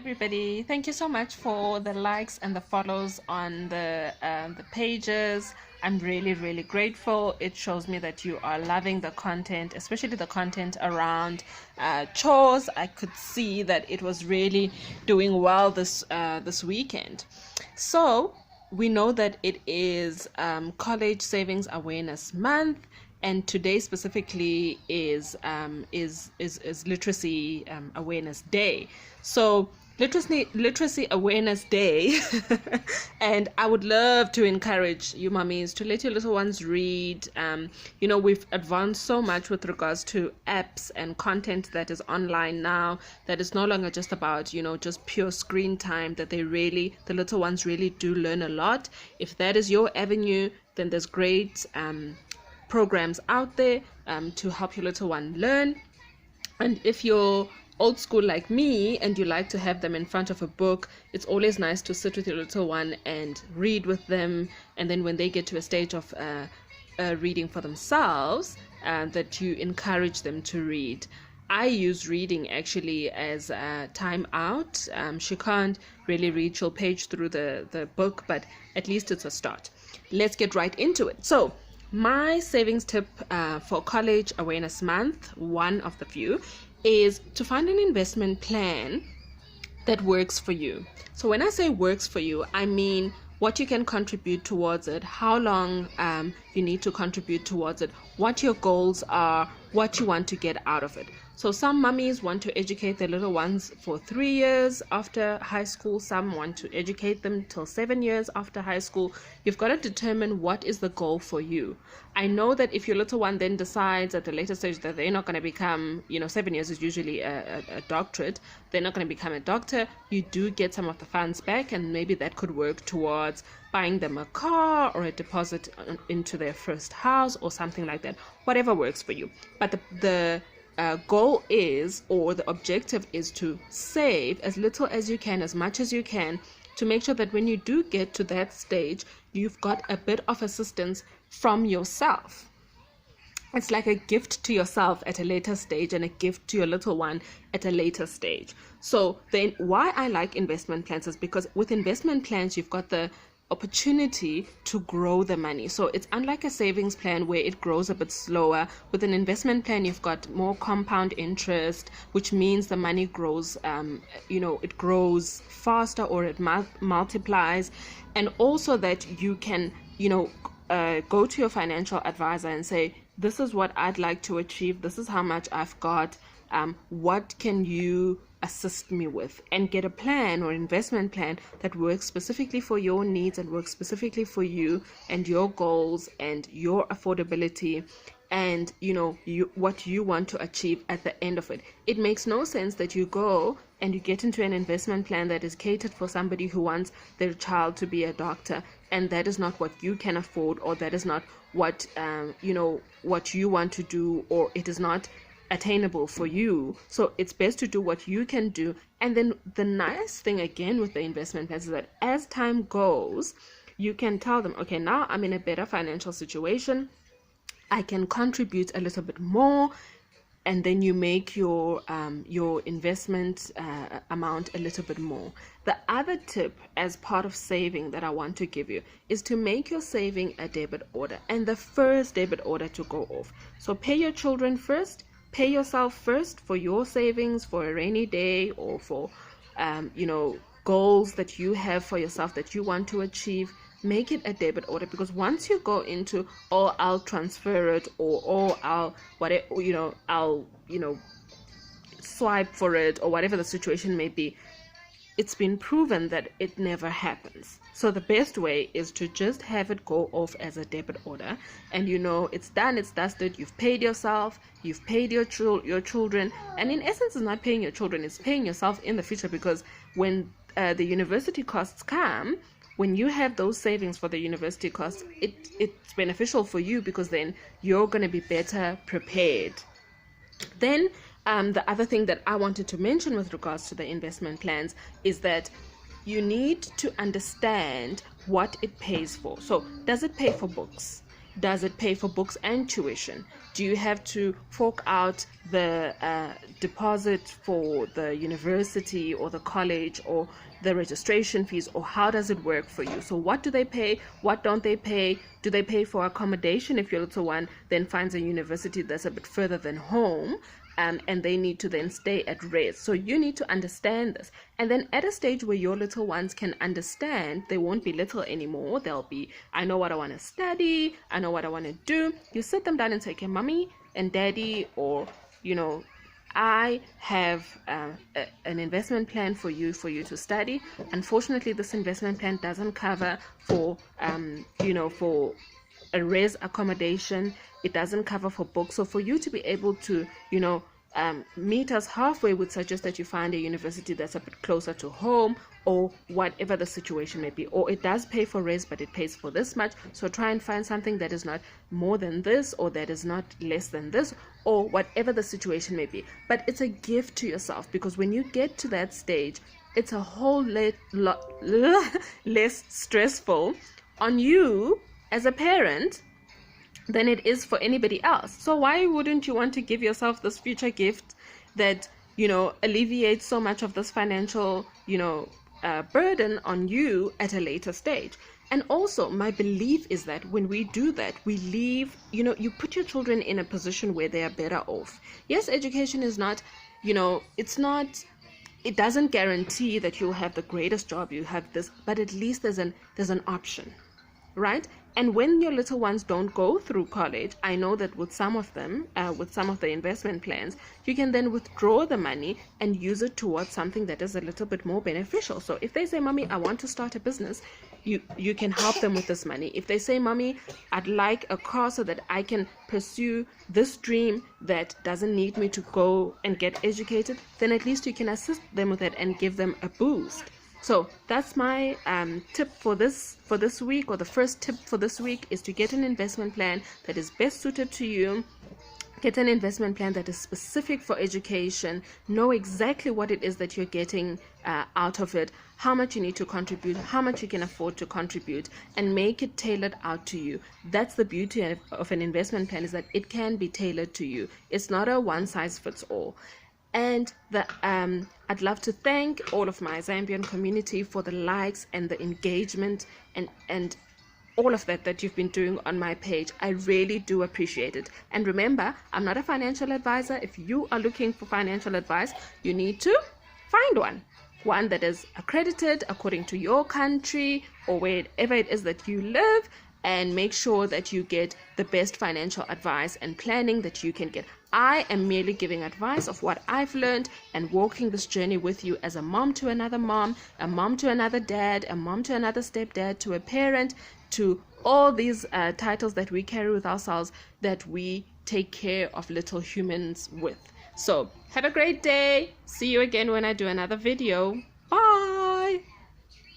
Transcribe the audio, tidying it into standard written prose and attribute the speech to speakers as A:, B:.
A: everybody. Thank you so much for the likes and the follows on the pages. I'm really grateful. It shows me that you are loving the content, especially the content around chores. I could see that it was really doing well this weekend. So we know that it is College Savings Awareness Month, and today specifically is Literacy Awareness Day. So Literacy Awareness Day, and I would love to encourage you mummies to let your little ones read. We've advanced so much with regards to apps and content that is online now, that is no longer just about just pure screen time, that the little ones really do learn a lot. If that is your avenue, then there's great programs out there to help your little one learn. And if you're old school like me and you like to have them in front of a book, it's always nice to sit with your little one and read with them. And then when they get to a stage of reading for themselves, that you encourage them to read. I use reading actually as a time out. She can't really read. She'll page through the book, but at least it's a start. Let's get right into it. So my savings tip for College Awareness Month, one of the few, is to find an investment plan that works for you. So when I say works for you, I mean what you can contribute towards it, how long you need to contribute towards it, what your goals are, what you want to get out of it. So some mummies want to educate their little ones for 3 years after high school. Some want to educate them till 7 years after high school. You've got to determine what is the goal for you. I know that if your little one then decides at the later stage that they're not going to become, 7 years is usually a doctorate, they're not going to become a doctor, you do get some of the funds back, and maybe that could work towards buying them a car or a deposit into their first house or something like that. Whatever works for you. But the goal is, or the objective is, to save as little as you can, as much as you can, to make sure that when you do get to that stage, you've got a bit of assistance from yourself. It's like a gift to yourself at a later stage and a gift to your little one at a later stage. So then why I like investment plans is because with investment plans, you've got the opportunity to grow the money. So it's unlike a savings plan where it grows a bit slower. With an investment plan, you've got more compound interest, which means the money grows, it grows faster, or it multiplies. And also that you can, go to your financial advisor and say, this is what I'd like to achieve. This is how much I've got. What can you assist me with? And get a plan or investment plan that works specifically for your needs and works specifically for you and your goals and your affordability and what you want to achieve at the end of it. It makes no sense that you go and you get into an investment plan that is catered for somebody who wants their child to be a doctor, and that is not what you can afford, or that is not what what you want to do, or it is not attainable for you. So it's best to do what you can do. And then the nice thing again with the investment plans is that as time goes, you can tell them, okay, now I'm in a better financial situation, I can contribute a little bit more, and then you make your investment amount a little bit more. The other tip as part of saving that I want to give you is to make your saving a debit order, and the first debit order to go off. So pay your children first, pay yourself first for your savings for a rainy day, or for goals that you have for yourself that you want to achieve. Make it a debit order, because once you go into, I'll transfer it, or I'll whatever, I'll swipe for it, or whatever the situation may be, it's been proven that it never happens. So the best way is to just have it go off as a debit order, and it's done, it's dusted. You've paid yourself, you've paid your children, and in essence, it's not paying your children, it's paying yourself in the future, because when the university costs come, when you have those savings for the university costs, it's beneficial for you, because then you're going to be better prepared. Then the other thing that I wanted to mention with regards to the investment plans is that you need to understand what it pays for. So does it pay for books? does it pay for books and tuition? Do you have to fork out the deposit for the university or the college or the registration fees, or how does it work for you? So what do they pay? What don't they pay? Do they pay for accommodation if your little one then finds a university that's a bit further than home? And they need to then stay at rest. So you need to understand this. And then at a stage where your little ones can understand, they won't be little anymore. They'll be, I know what I want to study. I know what I want to do. You sit them down and say, okay, mommy and daddy, or, I have an investment plan for you to study. Unfortunately, this investment plan doesn't cover for, for a res accommodation. It doesn't cover for books. So for you to be able to, meet us halfway, would suggest that you find a university that's a bit closer to home, or whatever the situation may be. Or it does pay for res, but it pays for this much. So try and find something that is not more than this, or that is not less than this, or whatever the situation may be. But it's a gift to yourself, because when you get to that stage, it's a whole lot less stressful on you as a parent than it is for anybody else. So why wouldn't you want to give yourself this future gift that, alleviates so much of this financial, burden on you at a later stage? And also, my belief is that when we do that, we leave, you put your children in a position where they are better off. Yes, education is not, it doesn't guarantee that you'll have the greatest job, you have this, but at least there's an option, right? And when your little ones don't go through college, I know that with some of them, with some of the investment plans, you can then withdraw the money and use it towards something that is a little bit more beneficial. So if they say, mommy, I want to start a business, you can help them with this money. If they say, mommy, I'd like a car so that I can pursue this dream that doesn't need me to go and get educated, then at least you can assist them with it and give them a boost. So that's my tip for this week, or the first tip for this week, is to get an investment plan that is best suited to you. Get an investment plan that is specific for education. Know exactly what it is that you're getting out of it, how much you need to contribute, how much you can afford to contribute, and make it tailored out to you. That's the beauty of an investment plan, is that it can be tailored to you. It's not a one size fits all. And I'd love to thank all of my Zambian community for the likes and the engagement and all of that you've been doing on my page. I really do appreciate it. And remember, I'm not a financial advisor. If you are looking for financial advice, you need to find one that is accredited according to your country or wherever it is that you live, and make sure that you get the best financial advice and planning that you can get. I am merely giving advice of what I've learned and walking this journey with you as a mom to another mom, a mom to another dad, a mom to another stepdad, to a parent, to all these titles that we carry with ourselves, that we take care of little humans with. So have a great day. See you again when I do another video.